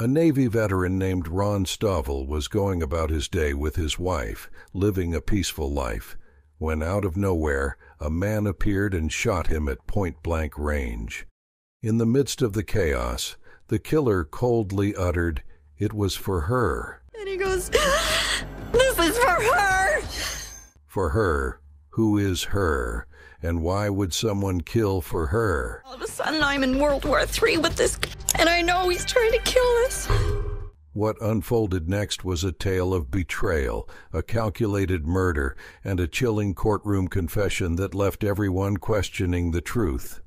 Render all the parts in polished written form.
A Navy veteran named Ron Stoval was going about his day with his wife, living a peaceful life, when out of nowhere a man appeared and shot him at point-blank range. In the midst of the chaos, the killer coldly uttered, "It was for her." And he goes, "This is for her!" For her? Who is her? And why would someone kill for her? All of a sudden I'm in World War III with this, and I know he's trying to kill us. What unfolded next was a tale of betrayal, a calculated murder, and a chilling courtroom confession that left everyone questioning the truth.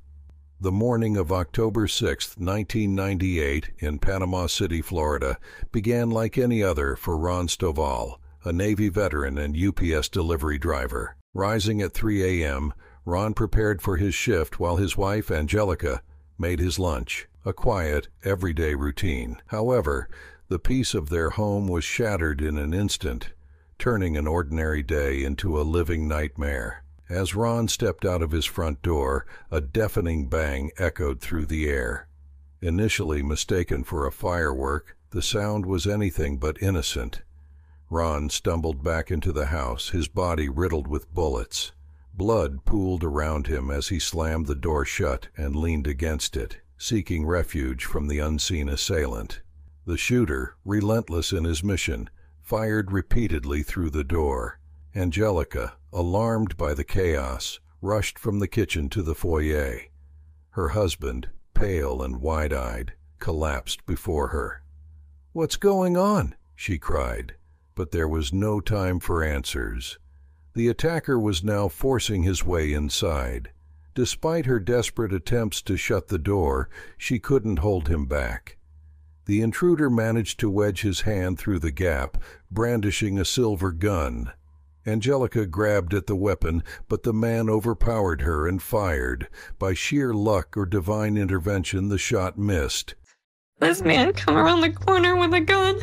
The morning of October 6, 1998, in Panama City, Florida, began like any other for Ron Stoval, a Navy veteran and UPS delivery driver. Rising at 3 a.m., Ron prepared for his shift while his wife, Angelica, made his lunch, a quiet, everyday routine. However, the peace of their home was shattered in an instant, turning an ordinary day into a living nightmare. As Ron stepped out of his front door, a deafening bang echoed through the air. Initially mistaken for a firework, the sound was anything but innocent. Ron stumbled back into the house, his body riddled with bullets. Blood pooled around him as he slammed the door shut and leaned against it, seeking refuge from the unseen assailant. The shooter, relentless in his mission, fired repeatedly through the door. Angelica, alarmed by the chaos, rushed from the kitchen to the foyer. Her husband, pale and wide-eyed, collapsed before her. "What's going on?" she cried, but there was no time for answers. The attacker was now forcing his way inside. Despite her desperate attempts to shut the door, she couldn't hold him back. The intruder managed to wedge his hand through the gap, brandishing a silver gun. Angelica grabbed at the weapon, but the man overpowered her and fired. By sheer luck or divine intervention, the shot missed. This man come around the corner with a gun,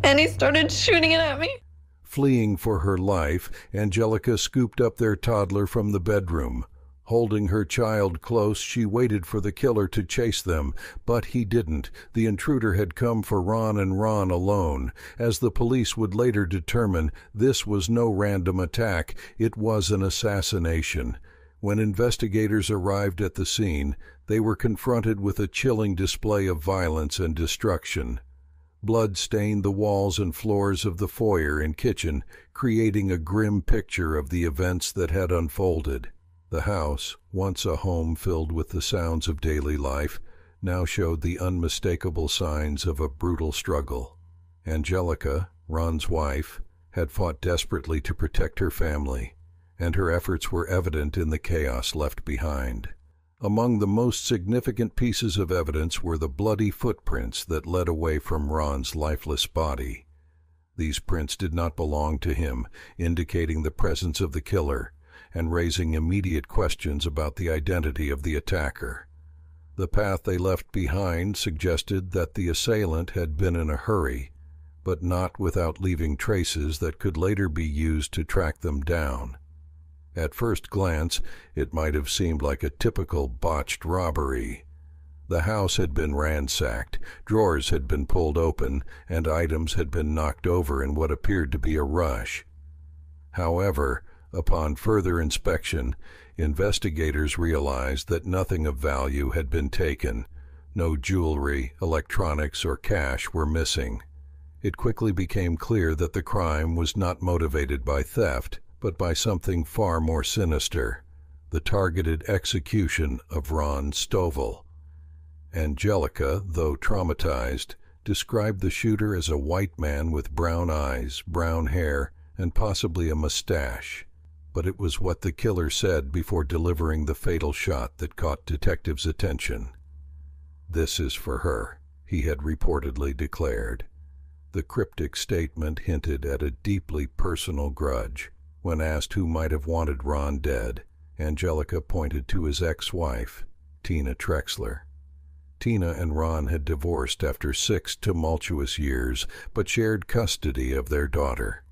and he started shooting it at me. Fleeing for her life, Angelica scooped up their toddler from the bedroom. Holding her child close, she waited for the killer to chase them, but he didn't. The intruder had come for Ron and Ron alone. As the police would later determine, this was no random attack, it was an assassination. When investigators arrived at the scene, they were confronted with a chilling display of violence and destruction. Blood stained the walls and floors of the foyer and kitchen, creating a grim picture of the events that had unfolded. The house, once a home filled with the sounds of daily life, now showed the unmistakable signs of a brutal struggle. Angelica, Ron's wife, had fought desperately to protect her family, and her efforts were evident in the chaos left behind. Among the most significant pieces of evidence were the bloody footprints that led away from Ron's lifeless body. These prints did not belong to him, indicating the presence of the killer, and raising immediate questions about the identity of the attacker. The path they left behind suggested that the assailant had been in a hurry, but not without leaving traces that could later be used to track them down. At first glance, it might have seemed like a typical botched robbery. The house had been ransacked, drawers had been pulled open, and items had been knocked over in what appeared to be a rush. However, upon further inspection, investigators realized that nothing of value had been taken. No jewelry, electronics, or cash were missing. It quickly became clear that the crime was not motivated by theft, but by something far more sinister, the targeted execution of Ron Stoval. Angelica, though traumatized, described the shooter as a white man with brown eyes, brown hair, and possibly a mustache. But it was what the killer said before delivering the fatal shot that caught detectives' attention. "This is for her," he had reportedly declared. The cryptic statement hinted at a deeply personal grudge. When asked who might have wanted Ron dead, Angelica pointed to his ex-wife, Tina Trexler. Tina and Ron had divorced after 6 tumultuous years, but shared custody of their daughter.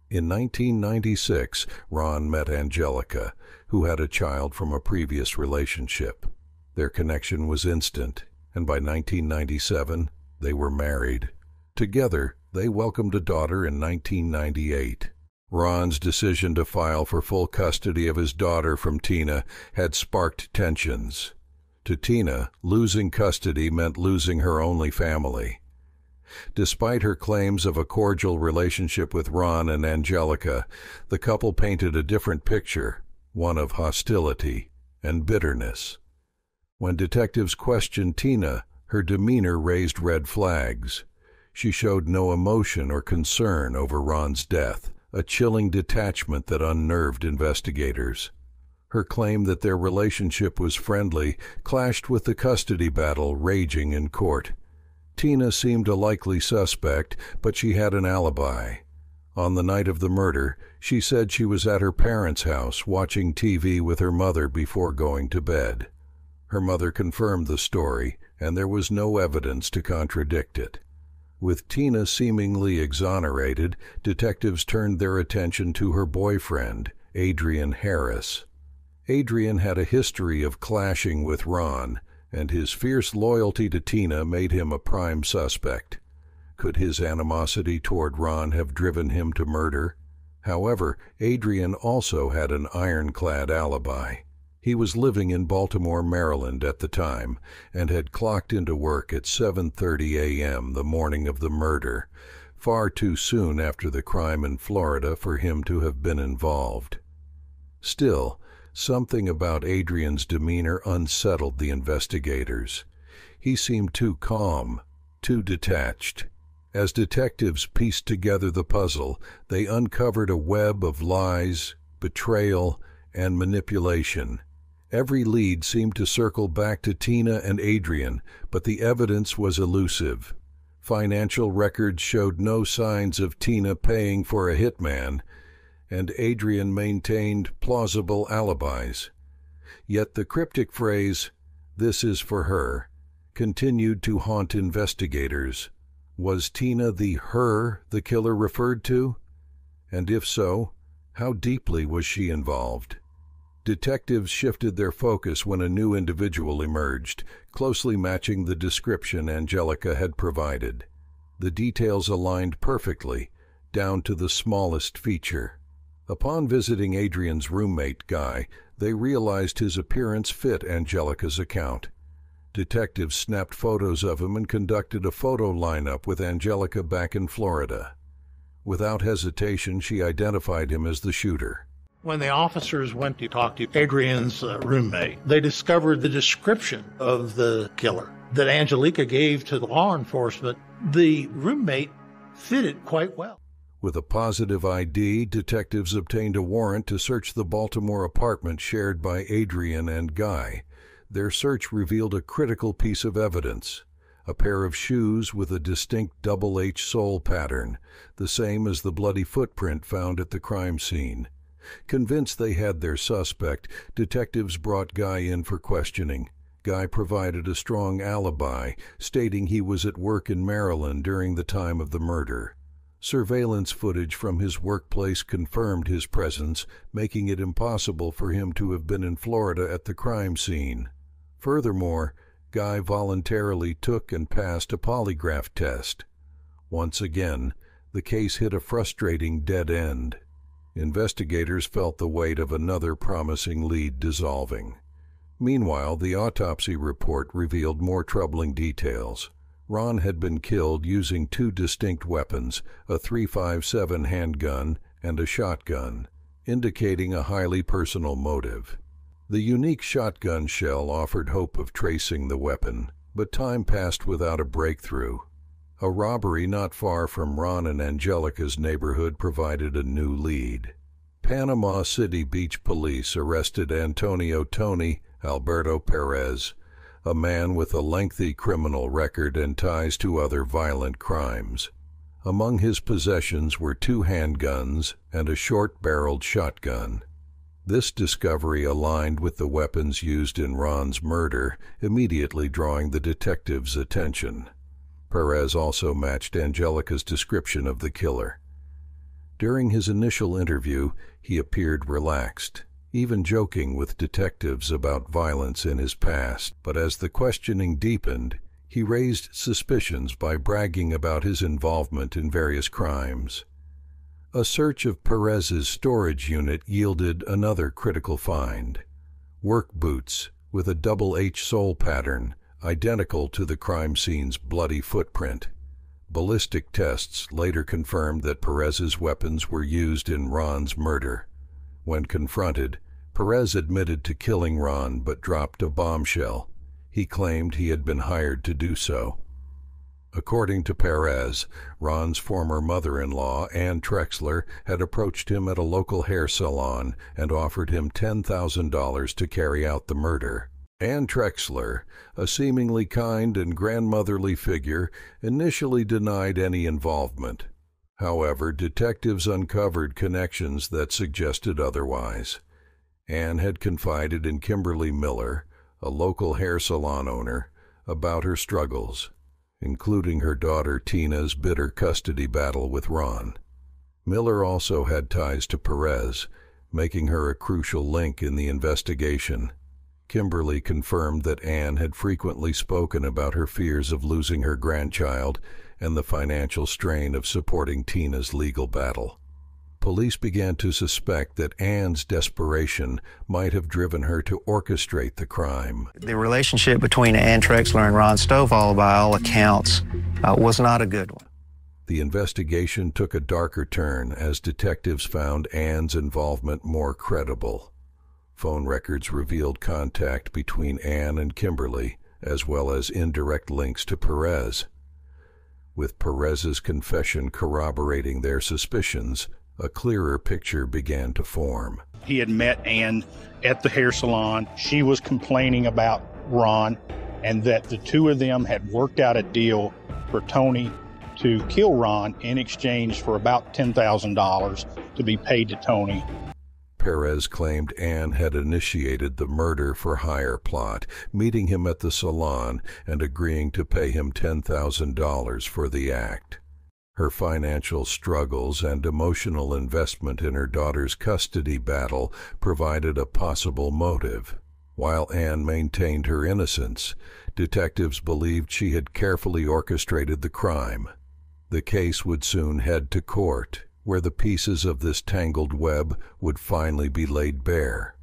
In 1996, Ron met Angelica, who had a child from a previous relationship. Their connection was instant, and by 1997, They were married. Together, they welcomed a daughter in 1998. Ron's decision to file for full custody of his daughter from Tina had sparked tensions. To Tina, losing custody meant losing her only family. Despite her claims of a cordial relationship with Ron and Angelica, the couple painted a different picture, one of hostility and bitterness. When detectives questioned Tina, her demeanor raised red flags. She showed no emotion or concern over Ron's death, a chilling detachment that unnerved investigators. Her claim that their relationship was friendly clashed with the custody battle raging in court. Tina seemed a likely suspect, but she had an alibi. On the night of the murder, she said she was at her parents' house watching TV with her mother before going to bed. Her mother confirmed the story, and there was no evidence to contradict it. With Tina seemingly exonerated, detectives turned their attention to her boyfriend, Adrian Harris. Adrian had a history of clashing with Ron, and his fierce loyalty to Tina made him a prime suspect. Could his animosity toward Ron have driven him to murder? However, Adrian also had an ironclad alibi. He was living in Baltimore, Maryland at the time, and had clocked into work at 7:30 a.m. the morning of the murder, far too soon after the crime in Florida for him to have been involved. Still, something about Adrian's demeanor unsettled the investigators. He seemed too calm, too detached. As detectives pieced together the puzzle, they uncovered a web of lies, betrayal, and manipulation. Every lead seemed to circle back to Tina and Adrian, but the evidence was elusive. Financial records showed no signs of Tina paying for a hitman, and Adrian maintained plausible alibis. Yet the cryptic phrase, "This is for her," continued to haunt investigators. Was Tina the her the killer referred to? And if so, how deeply was she involved? Detectives shifted their focus when a new individual emerged, closely matching the description Angelica had provided. The details aligned perfectly, down to the smallest feature. Upon visiting Adrian's roommate, Guy, they realized his appearance fit Angelica's account. Detectives snapped photos of him and conducted a photo lineup with Angelica back in Florida. Without hesitation, she identified him as the shooter. When the officers went to talk to Adrian's roommate, they discovered the description of the killer that Angelica gave to the law enforcement. The roommate fitted quite well. With a positive ID, detectives obtained a warrant to search the Baltimore apartment shared by Adrian and Guy. Their search revealed a critical piece of evidence: a pair of shoes with a distinct double H sole pattern, the same as the bloody footprint found at the crime scene. Convinced they had their suspect, detectives brought Guy in for questioning. Guy provided a strong alibi, stating he was at work in Maryland during the time of the murder. Surveillance footage from his workplace confirmed his presence, making it impossible for him to have been in Florida at the crime scene. Furthermore, Guy voluntarily took and passed a polygraph test. Once again, the case hit a frustrating dead end. Investigators felt the weight of another promising lead dissolving. Meanwhile, the autopsy report revealed more troubling details. Ron had been killed using two distinct weapons, a .357 handgun and a shotgun, indicating a highly personal motive. The unique shotgun shell offered hope of tracing the weapon, but time passed without a breakthrough. A robbery not far from Ron and Angelica's neighborhood provided a new lead. Panama City Beach police arrested Antonio Tony Alberto Perez, a man with a lengthy criminal record and ties to other violent crimes. Among his possessions were two handguns and a short-barreled shotgun. This discovery aligned with the weapons used in Ron's murder, immediately drawing the detectives' attention. Perez also matched Angelica's description of the killer. During his initial interview, he appeared relaxed, even joking with detectives about violence in his past. But as the questioning deepened, He raised suspicions by bragging about his involvement in various crimes. A search of Perez's storage unit yielded another critical find: work boots with a double H sole pattern, identical to the crime scene's bloody footprint. Ballistic tests later confirmed that Perez's weapons were used in Ron's murder. When confronted, Perez admitted to killing Ron but dropped a bombshell. He claimed he had been hired to do so. According to Perez, Ron's former mother-in-law, Ann Trexler, had approached him at a local hair salon and offered him $10,000 to carry out the murder. Ann Trexler, a seemingly kind and grandmotherly figure, initially denied any involvement. However, detectives uncovered connections that suggested otherwise. Ann had confided in Kimberly Miller, a local hair salon owner, about her struggles, including her daughter Tina's bitter custody battle with Ron. Miller also had ties to Perez, making her a crucial link in the investigation. Kimberly confirmed that Ann had frequently spoken about her fears of losing her grandchild and the financial strain of supporting Tina's legal battle. Police began to suspect that Ann's desperation might have driven her to orchestrate the crime. The relationship between Ann Trexler and Ron Stoval, by all accounts, was not a good one. The investigation took a darker turn as detectives found Ann's involvement more credible. Phone records revealed contact between Ann and Kimberly, as well as indirect links to Perez. With Perez's confession corroborating their suspicions, a clearer picture began to form. He had met Ann at the hair salon. She was complaining about Ron, and that the two of them had worked out a deal for Tony to kill Ron in exchange for about $10,000 to be paid to Tony. Perez claimed Ann had initiated the murder-for-hire plot, meeting him at the salon and agreeing to pay him $10,000 for the act. Her financial struggles and emotional investment in her daughter's custody battle provided a possible motive. While Ann maintained her innocence, detectives believed she had carefully orchestrated the crime. The case would soon head to court, where the pieces of this tangled web would finally be laid bare.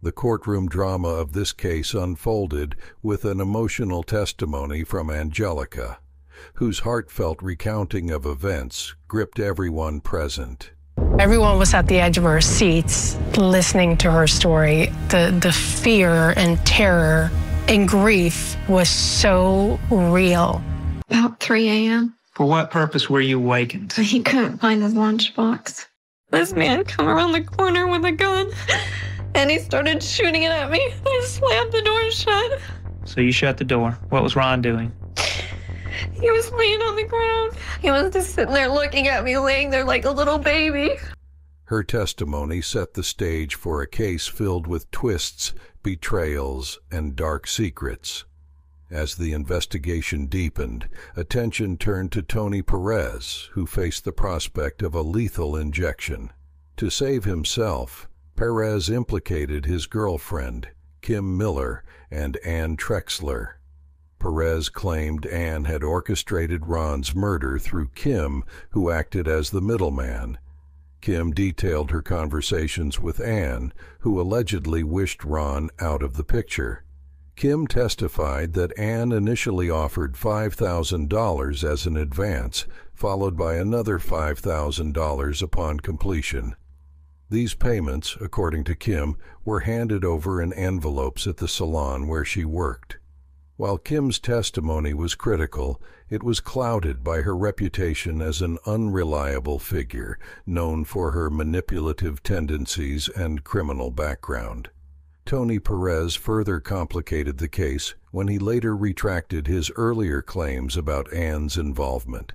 The courtroom drama of this case unfolded with an emotional testimony from Angelica, whose heartfelt recounting of events gripped everyone present. Everyone was at the edge of our seats listening to her story. The fear and terror and grief was so real. About 3 a.m. For what purpose were you awakened? He couldn't find his lunchbox. This man come around the corner with a gun, and he started shooting it at me. I slammed the door shut. So you shut the door. What was Ron doing? He was laying on the ground. He was just sitting there looking at me, laying there like a little baby. Her testimony set the stage for a case filled with twists, betrayals, and dark secrets. As the investigation deepened, attention turned to Tony Perez, who faced the prospect of a lethal injection. To save himself, Perez implicated his girlfriend, Kim Miller, and Ann Trexler. Perez claimed Ann had orchestrated Ron's murder through Kim, who acted as the middleman. Kim detailed her conversations with Ann, who allegedly wished Ron out of the picture. Kim testified that Ann initially offered $5,000 as an advance, followed by another $5,000 upon completion. These payments, according to Kim, were handed over in envelopes at the salon where she worked. While Kim's testimony was critical, it was clouded by her reputation as an unreliable figure, known for her manipulative tendencies and criminal background. Tony Perez further complicated the case when he later retracted his earlier claims about Ann's involvement.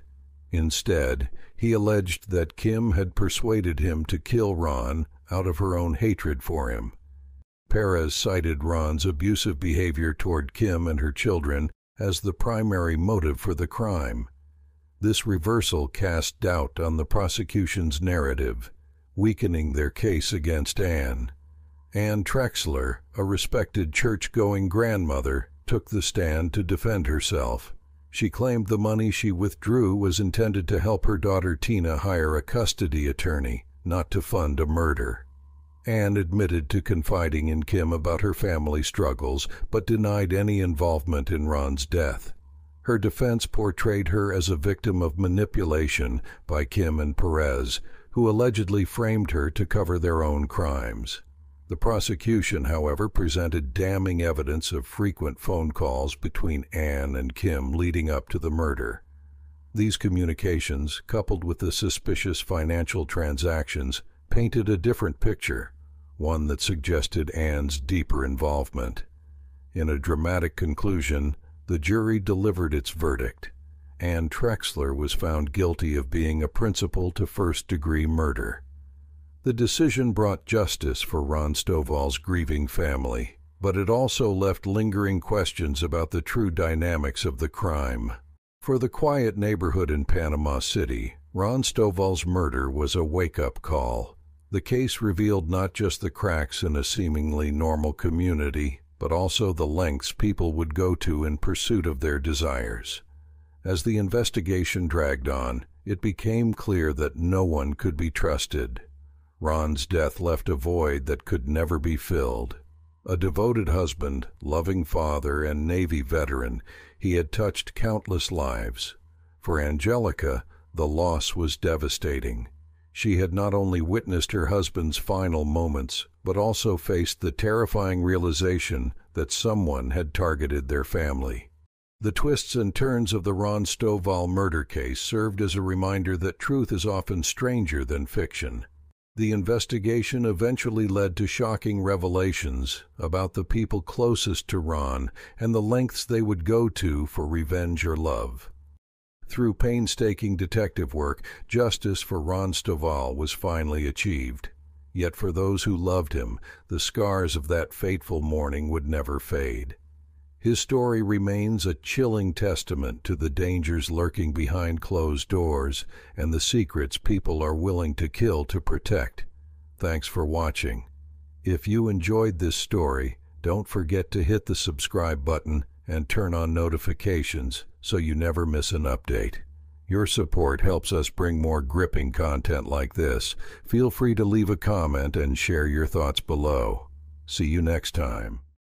Instead, he alleged that Kim had persuaded him to kill Ron out of her own hatred for him. Perez cited Ron's abusive behavior toward Kim and her children as the primary motive for the crime. This reversal cast doubt on the prosecution's narrative, weakening their case against Ann. Ann Trexler, a respected church-going grandmother, took the stand to defend herself. She claimed the money she withdrew was intended to help her daughter Tina hire a custody attorney, not to fund a murder. Anne admitted to confiding in Kim about her family struggles, but denied any involvement in Ron's death. Her defense portrayed her as a victim of manipulation by Kim and Perez, who allegedly framed her to cover their own crimes. The prosecution, however, presented damning evidence of frequent phone calls between Anne and Kim leading up to the murder. These communications, coupled with the suspicious financial transactions, painted a different picture, one that suggested Anne's deeper involvement. In a dramatic conclusion, the jury delivered its verdict. Anne Trexler was found guilty of being a principal to first-degree murder. The decision brought justice for Ron Stoval's grieving family, but it also left lingering questions about the true dynamics of the crime. For the quiet neighborhood in Panama City, Ron Stoval's murder was a wake-up call. The case revealed not just the cracks in a seemingly normal community, but also the lengths people would go to in pursuit of their desires. As the investigation dragged on, it became clear that no one could be trusted. Ron's death left a void that could never be filled. A devoted husband, loving father, and Navy veteran, he had touched countless lives. For Angelica, the loss was devastating. She had not only witnessed her husband's final moments, but also faced the terrifying realization that someone had targeted their family. The twists and turns of the Ron Stoval murder case served as a reminder that truth is often stranger than fiction. The investigation eventually led to shocking revelations about the people closest to Ron and the lengths they would go to for revenge or love. Through painstaking detective work, justice for Ron Stoval was finally achieved. Yet for those who loved him, the scars of that fateful morning would never fade. His story remains a chilling testament to the dangers lurking behind closed doors and the secrets people are willing to kill to protect. Thanks for watching. If you enjoyed this story, don't forget to hit the subscribe button and turn on notifications so you never miss an update. Your support helps us bring more gripping content like this. Feel free to leave a comment and share your thoughts below. See you next time.